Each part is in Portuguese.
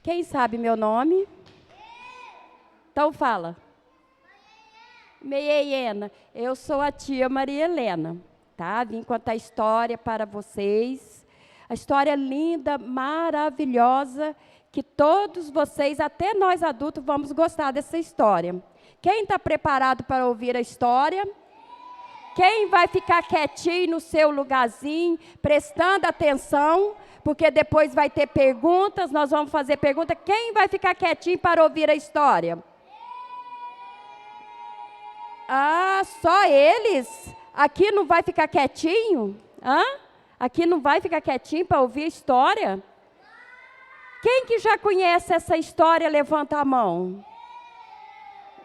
Quem sabe meu nome? Então fala. Maria Helena. Eu sou a tia Maria Helena, tá? Vim contar a história para vocês. A história linda, maravilhosa, que todos vocês, até nós adultos, vamos gostar dessa história. Quem está preparado para ouvir a história? Quem vai ficar quietinho no seu lugarzinho, prestando atenção, porque depois vai ter perguntas, nós vamos fazer pergunta. Quem vai ficar quietinho para ouvir a história? Ah, só eles? Aqui não vai ficar quietinho? Hã? Aqui não vai ficar quietinho para ouvir a história? Quem que já conhece essa história, levanta a mão.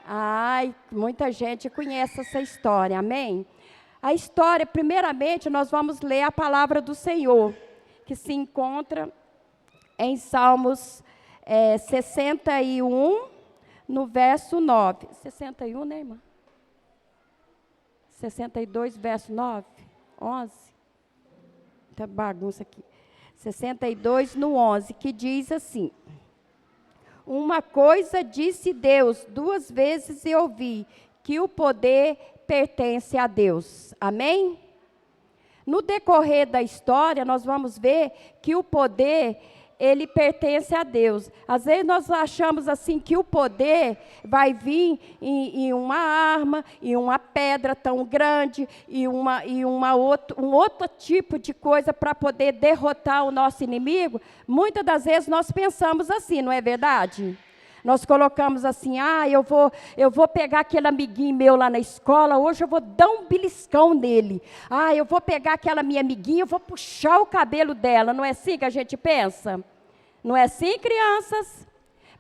Ai, muita gente conhece essa história, amém? A história, primeiramente, nós vamos ler a palavra do Senhor, que se encontra em Salmos 61, no verso 9. 61, né, irmã? 62, verso 9, 11. Tá bagunça aqui. 62, no 11, que diz assim: uma coisa disse Deus, 2 vezes eu ouvi, que o poder pertence a Deus. Amém? No decorrer da história, nós vamos ver que o poder, ele pertence a Deus. Às vezes nós achamos assim que o poder vai vir em uma arma, em uma pedra tão grande, e um outro tipo de coisa para poder derrotar o nosso inimigo. Muitas das vezes nós pensamos assim, não é verdade? Nós colocamos assim, eu vou pegar aquele amiguinho meu lá na escola, hoje eu vou dar um beliscão nele. Eu vou pegar aquela minha amiguinha, eu vou puxar o cabelo dela. Não é assim que a gente pensa? Não é assim, crianças?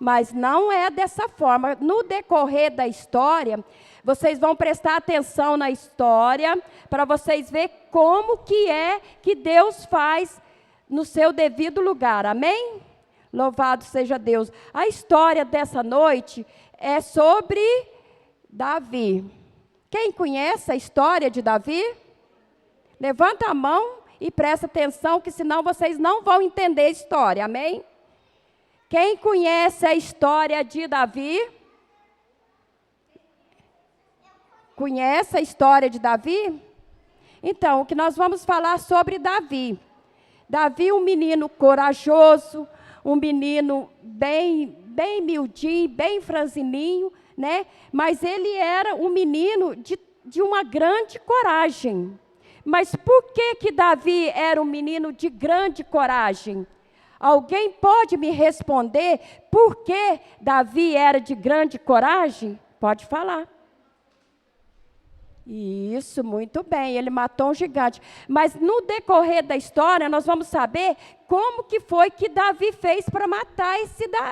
Mas não é dessa forma. No decorrer da história, vocês vão prestar atenção na história, para vocês verem como que é que Deus faz no seu devido lugar. Amém? Louvado seja Deus. A história dessa noite é sobre Davi. Quem conhece a história de Davi? Levanta a mão e presta atenção, que senão vocês não vão entender a história. Amém? Quem conhece a história de Davi? Conhece a história de Davi? Então, o que nós vamos falar sobre Davi. Davi, um menino corajoso, um menino bem miudinho, bem franzininho, né? Mas ele era um menino de uma grande coragem. Mas por que Davi era um menino de grande coragem? Alguém pode me responder por que Davi era de grande coragem? Pode falar. Isso, muito bem, ele matou um gigante. Mas no decorrer da história, nós vamos saber como que foi que Davi fez para matar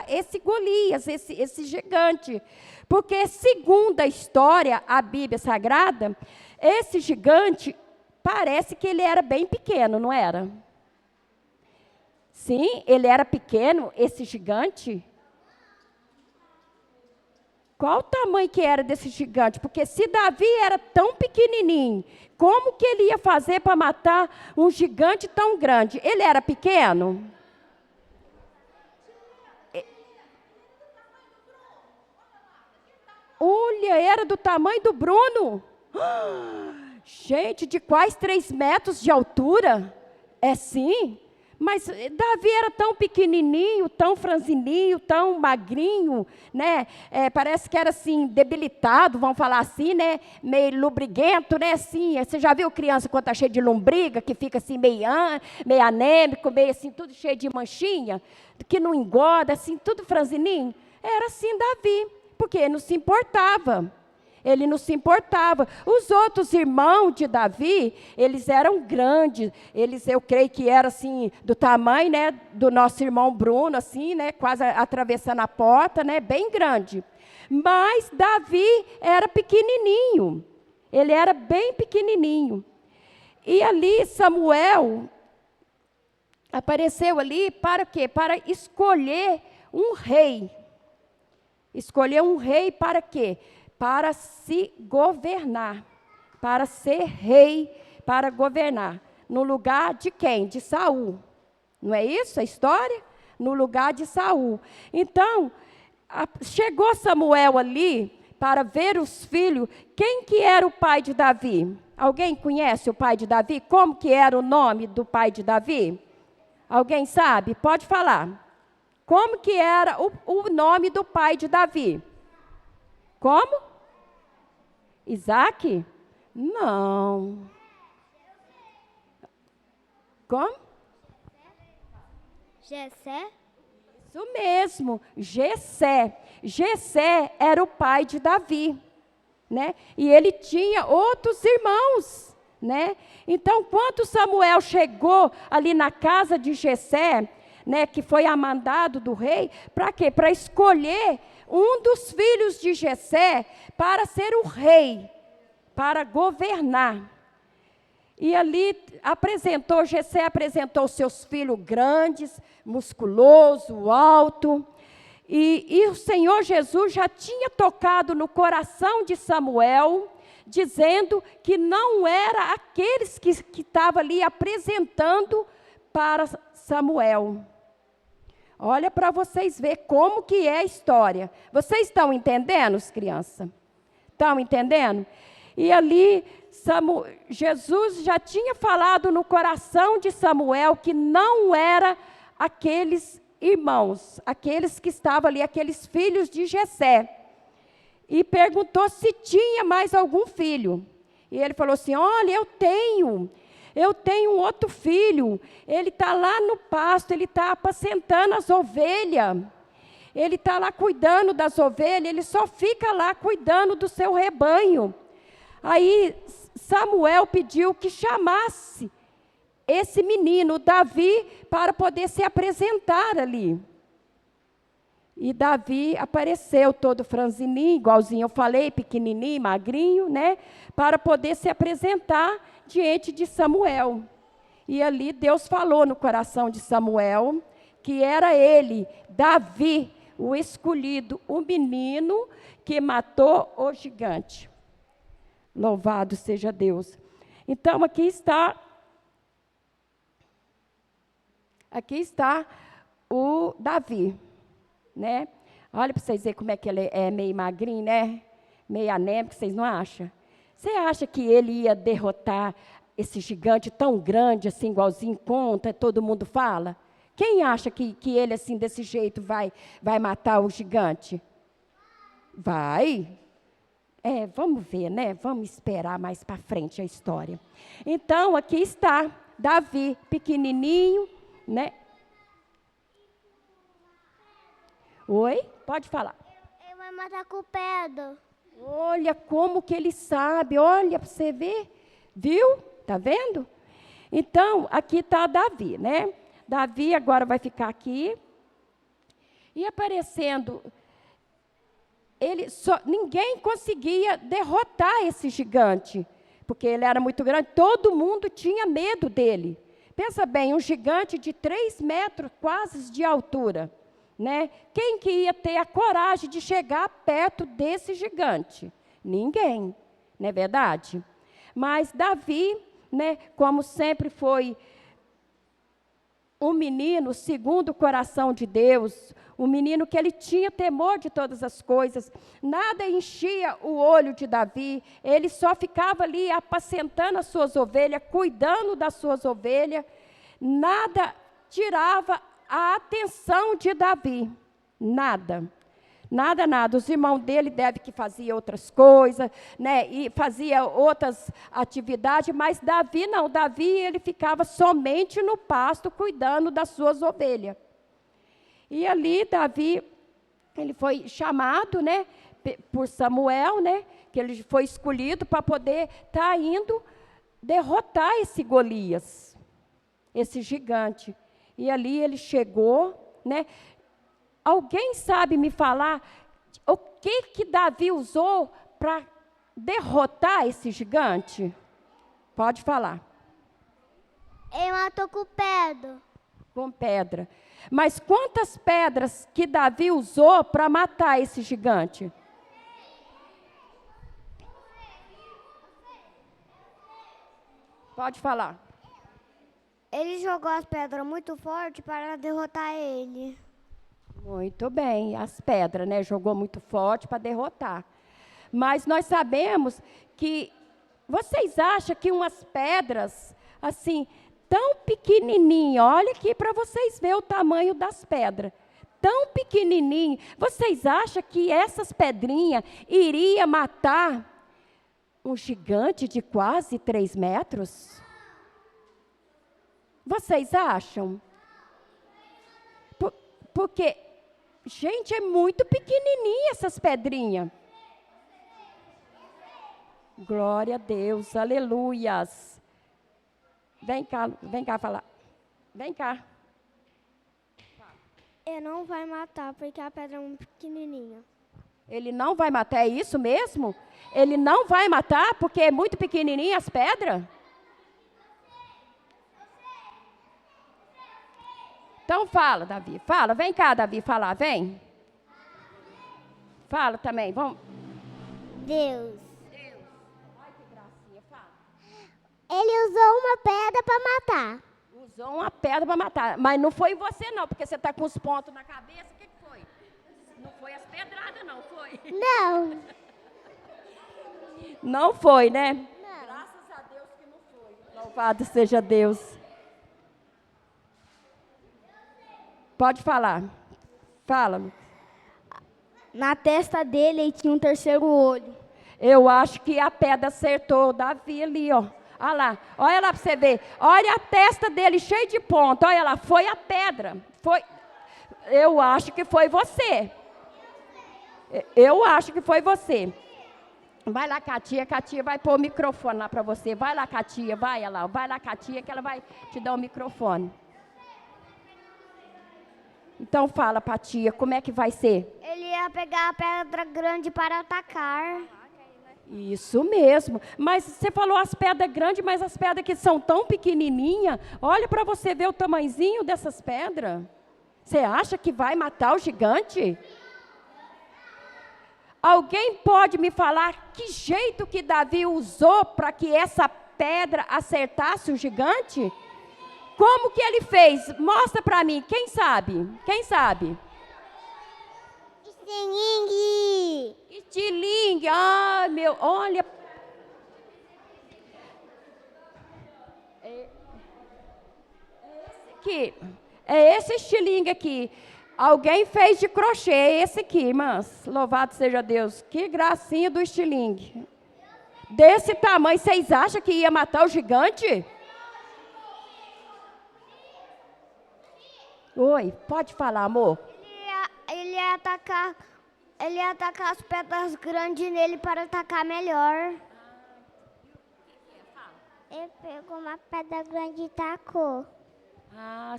esse Golias, esse gigante. Porque, segundo a história, a Bíblia Sagrada, esse gigante, parece que ele era bem pequeno, não era? Sim, ele era pequeno, esse gigante. Qual o tamanho que era desse gigante? Porque se Davi era tão pequenininho, como que ele ia fazer para matar um gigante tão grande? Ele era pequeno? Olha, era do tamanho do Bruno. Gente, de quais 3 metros de altura? É sim? Mas Davi era tão pequenininho, tão franzininho, tão magrinho, né? Parece que era assim, debilitado, vamos falar assim, né? Meio lubriguento, né? Assim, você já viu criança quando está cheia de lombriga, que fica assim meio anêmico, meio assim, tudo cheio de manchinha, que não engorda, assim, tudo franzininho? Era assim Davi, porque ele não se importava. Ele não se importava. Os outros irmãos de Davi, eles eram grandes. Eles, eu creio que eram assim, do tamanho, né, do nosso irmão Bruno, assim, né, quase atravessando a porta, né, bem grande. Mas Davi era pequenininho. Ele era bem pequenininho. E ali Samuel apareceu ali para quê? Para escolher um rei. Escolher um rei para quê? Para se governar, para ser rei, para governar. No lugar de quem? De Saul. Não é isso a história? no lugar de Saul. Então, chegou Samuel ali para ver os filhos. Quem que era o pai de Davi? Alguém conhece o pai de Davi? Como que era o nome do pai de Davi? Alguém sabe? Pode falar. Como que era o nome do pai de Davi? Como? Isaac? Não. Como? Jessé? Isso mesmo, Jessé. Jessé era o pai de Davi, né? E ele tinha outros irmãos, né? Então, quando Samuel chegou ali na casa de Jessé, né, que foi a mandado do rei, para quê? Para escolher um dos filhos de Jessé para ser o rei, para governar. E ali Jessé apresentou seus filhos grandes, musculoso, alto. E o Senhor Jesus já tinha tocado no coração de Samuel, dizendo que não era aqueles que estavam ali apresentando para Samuel. Olha para vocês verem como que é a história. Vocês estão entendendo, crianças? Estão entendendo? E ali Jesus já tinha falado no coração de Samuel que não era aqueles irmãos, aqueles que estavam ali, aqueles filhos de Jessé. E perguntou se tinha mais algum filho. E ele falou assim, olha, eu tenho um outro filho, ele está lá no pasto, ele está apacentando as ovelhas, ele está lá cuidando das ovelhas, ele só fica lá cuidando do seu rebanho. Aí Samuel pediu que chamasse esse menino, Davi, para poder se apresentar ali. E Davi apareceu todo franzininho, igualzinho eu falei, pequenininho, magrinho, né? Para poder se apresentar diante de Samuel. E ali Deus falou no coração de Samuel que era ele, Davi, o escolhido, o menino que matou o gigante. Louvado seja Deus. Então, aqui está o Davi, né? Olha para vocês verem como é que ele é meio magrinho, né? Meio anêmico, vocês não acham? Você acha que ele ia derrotar esse gigante tão grande, assim, igualzinho conta, todo mundo fala? Quem acha que ele, assim, desse jeito, vai matar o gigante? Vai. Vamos ver, né? Vamos esperar mais para frente a história. Então, aqui está Davi, pequenininho, né? Oi? Pode falar. Ele vai matar com pedra. Olha como que ele sabe, olha para você ver. Viu? Tá vendo? Então, aqui está Davi, né? Davi agora vai ficar aqui. E aparecendo... ninguém conseguia derrotar esse gigante, porque ele era muito grande, todo mundo tinha medo dele. Pensa bem, um gigante de 3 metros quase de altura, né? Quem que ia ter a coragem de chegar perto desse gigante? Ninguém, não é verdade? Mas Davi, né, como sempre foi um menino segundo o coração de Deus, um menino que ele tinha temor de todas as coisas, nada enchia o olho de Davi, ele só ficava ali apacentando as suas ovelhas, cuidando das suas ovelhas, nada tirava a atenção de Davi, nada. Nada. Os irmãos dele devem que faziam outras coisas, né? E fazia outras atividades, mas Davi não. Davi, ele ficava somente no pasto, cuidando das suas ovelhas. E ali, Davi, ele foi chamado, né? Por Samuel, né? Que ele foi escolhido para poder estar indo derrotar esse Golias, esse gigante. E ali ele chegou, né? Alguém sabe me falar o que Davi usou para derrotar esse gigante? Pode falar. Ele matou com pedra. Com pedra. Mas quantas pedras que Davi usou para matar esse gigante? Pode falar. Ele jogou as pedras muito forte para derrotar ele. Muito bem, as pedras, né? Jogou muito forte para derrotar. Mas nós sabemos que, vocês acham que umas pedras, assim, tão pequenininhas, olha aqui para vocês verem o tamanho das pedras, tão pequenininho, vocês acham que essas pedrinhas iriam matar um gigante de quase 3 metros? Vocês acham? Porque, gente, é muito pequenininha essas pedrinhas. Glória a Deus, aleluias. Vem cá falar. Vem cá. Ele não vai matar porque a pedra é muito pequenininha. Ele não vai matar, é isso mesmo? Ele não vai matar porque é muito pequenininha as pedras? Então fala, Davi, fala. Vem cá, Davi, falar, vem. Fala também, vamos. Deus. Ai, que gracinha, fala. Ele usou uma pedra para matar. Usou uma pedra para matar, mas não foi você não, porque você está com os pontos na cabeça, o que foi? Não foi as pedradas não, foi? Não. Não foi, né? Não. Graças a Deus que não foi. Louvado seja Deus. Pode falar. Fala, Lucas. Na testa dele ele tinha um terceiro olho. Eu acho que a pedra acertou o Davi ali, ó. Olha lá, olha lá para você ver. Olha a testa dele cheia de ponta. Olha lá, foi a pedra. Foi. Eu acho que foi você. Eu acho que foi você. Vai lá, Katia vai pôr o microfone lá para você. Vai lá, Katia, vai lá. Vai lá, Katia, que ela vai te dar o microfone. Então fala, Patia, como é que vai ser? Ele ia pegar a pedra grande para atacar. Isso mesmo. Mas você falou as pedras grandes, mas as pedras que são tão pequenininhas, olha para você ver o tamanhozinho dessas pedras. Você acha que vai matar o gigante? Alguém pode me falar que jeito que Davi usou para que essa pedra acertasse o gigante? Como que ele fez? Mostra para mim, quem sabe? Quem sabe? Estilingue. Estilingue, ah, meu, olha. É esse estilingue aqui. Alguém fez de crochê, é esse aqui, irmãs. Louvado seja Deus. Que gracinha do estilingue. Desse tamanho, vocês acham que ia matar o gigante? Oi, pode falar, amor. Ele ia atacar as pedras grandes nele para atacar melhor. Ele pegou uma pedra grande e tacou. Ah,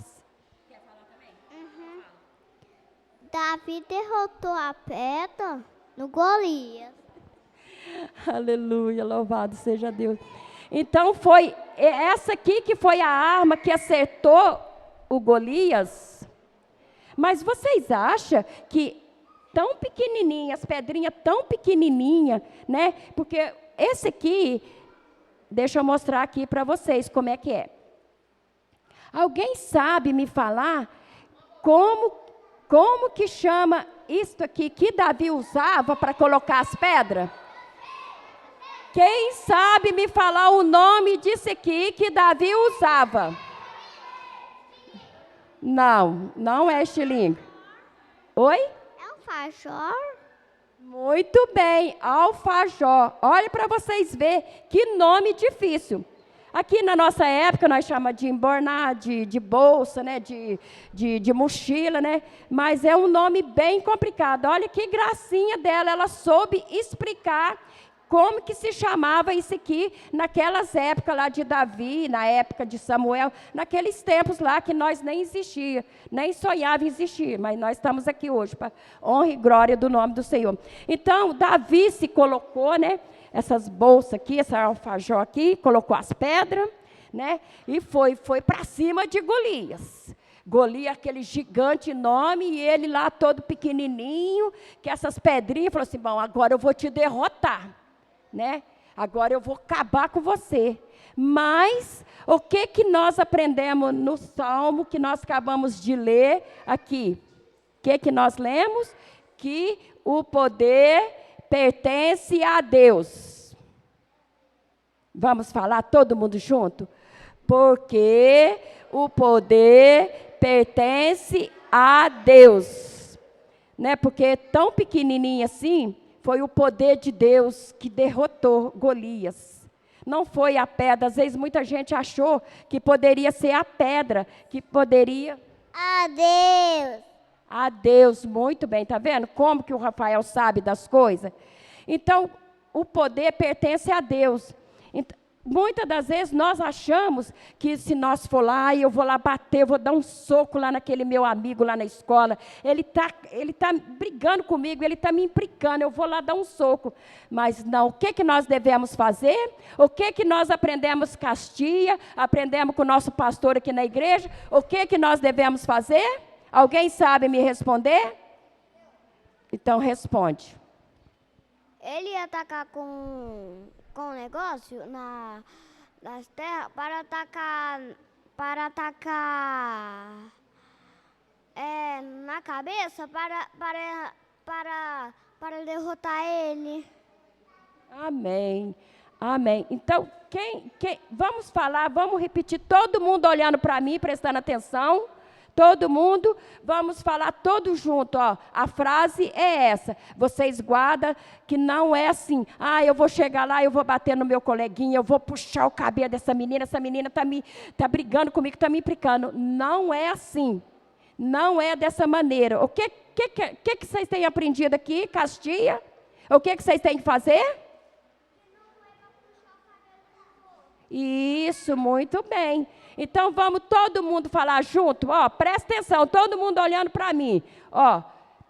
Quer falar também? Davi derrotou a pedra no Golias. aleluia, louvado seja Deus. Então foi essa aqui que foi a arma que acertou o Golias. Mas vocês acham que tão pequenininha, as pedrinhas tão pequenininha, né? Porque esse aqui, deixa eu mostrar aqui para vocês como é que é. Alguém sabe me falar como que chama isto aqui que Davi usava para colocar as pedras? Quem sabe me falar o nome disso aqui que Davi usava? Não é estilingue. Oi? É um fajor? Muito bem, alfajor. Olha para vocês verem que nome difícil. Aqui na nossa época nós chamamos de embornar, de bolsa, né? de mochila, né? Mas é um nome bem complicado. Olha que gracinha dela, ela soube explicar como que se chamava isso aqui naquelas épocas lá de Davi, na época de Samuel, naqueles tempos lá que nós nem existia, nem sonhava em existir, mas nós estamos aqui hoje para honra e glória do nome do Senhor. Então, Davi se colocou, né, essas bolsas aqui, essa alfajor aqui, colocou as pedras, né, e foi para cima de Golias. Golias, aquele gigante enorme, e ele lá todo pequenininho, que essas pedrinhas, falou assim, bom, agora eu vou te derrotar. Né? Agora eu vou acabar com você. Mas o que nós aprendemos no Salmo que nós acabamos de ler aqui? O que nós lemos? Que o poder pertence a Deus. Vamos falar todo mundo junto? Porque o poder pertence a Deus. Né? Porque tão pequenininho assim, foi o poder de Deus que derrotou Golias. Não foi a pedra. Às vezes muita gente achou que poderia ser a pedra, que poderia... A Deus. A Deus, muito bem, tá vendo? Como que o Rafael sabe das coisas? Então, o poder pertence a Deus. Então, muitas das vezes nós achamos que se nós for lá, eu vou lá bater, eu vou dar um soco lá naquele meu amigo lá na escola, ele tá brigando comigo, ele está me implicando, eu vou lá dar um soco. Mas não, o que nós devemos fazer? O que nós aprendemos Castia, aprendemos com o nosso pastor aqui na igreja, o que nós devemos fazer? Alguém sabe me responder? Então responde. Ele ia atacar com um negócio nas terras para atacar na cabeça para derrotar ele. Amém. Amém. Então, vamos falar, vamos repetir, todo mundo olhando para mim, prestando atenção. Todo mundo, vamos falar todos juntos, ó. A frase é essa. Vocês guardam que não é assim. Ah, eu vou chegar lá, eu vou bater no meu coleguinha, eu vou puxar o cabelo dessa menina, essa menina tá brigando comigo, está me implicando. Não é assim. Não é dessa maneira. O que vocês têm aprendido aqui, Castia? O que vocês têm que fazer? Isso, muito bem. Então, vamos todo mundo falar junto, ó, presta atenção, todo mundo olhando para mim, ó,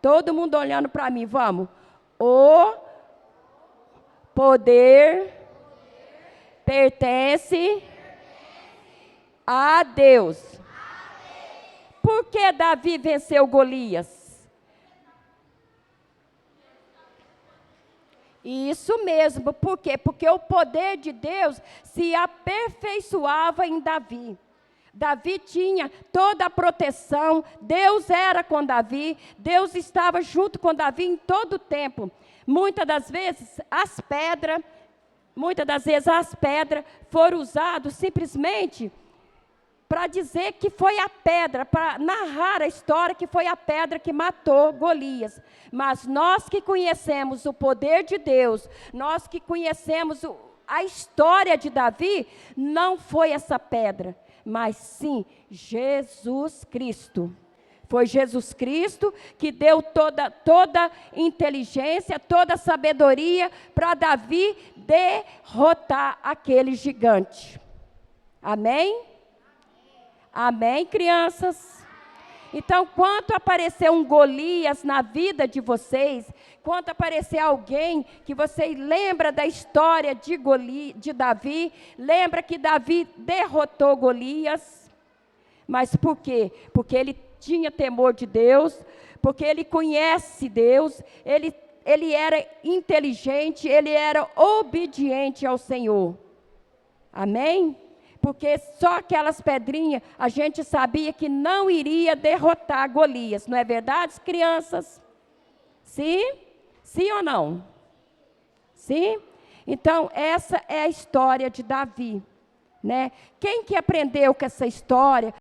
todo mundo olhando para mim, vamos. O poder pertence a Deus. Por que Davi venceu Golias? Isso mesmo, por quê? Porque o poder de Deus se aperfeiçoava em Davi. Davi tinha toda a proteção, Deus era com Davi, Deus estava junto com Davi em todo o tempo. Muitas das vezes as pedras foram usadas simplesmente para dizer que foi a pedra, para narrar a história que foi a pedra que matou Golias. Mas nós que conhecemos o poder de Deus, nós que conhecemos a história de Davi, não foi essa pedra, mas sim Jesus Cristo. Foi Jesus Cristo que deu toda inteligência, toda sabedoria para Davi derrotar aquele gigante. Amém? Amém, crianças? Então, quando aparecer um Golias na vida de vocês, quando aparecer alguém que vocês lembra da história de Davi, lembra que Davi derrotou Golias. Mas por quê? Porque ele tinha temor de Deus, porque ele conhece Deus, ele era inteligente, ele era obediente ao Senhor. Amém? Porque só aquelas pedrinhas, a gente sabia que não iria derrotar Golias. Não é verdade, crianças? Sim? Sim ou não? Sim? Então, essa é a história de Davi. Né? Quem que aprendeu com essa história?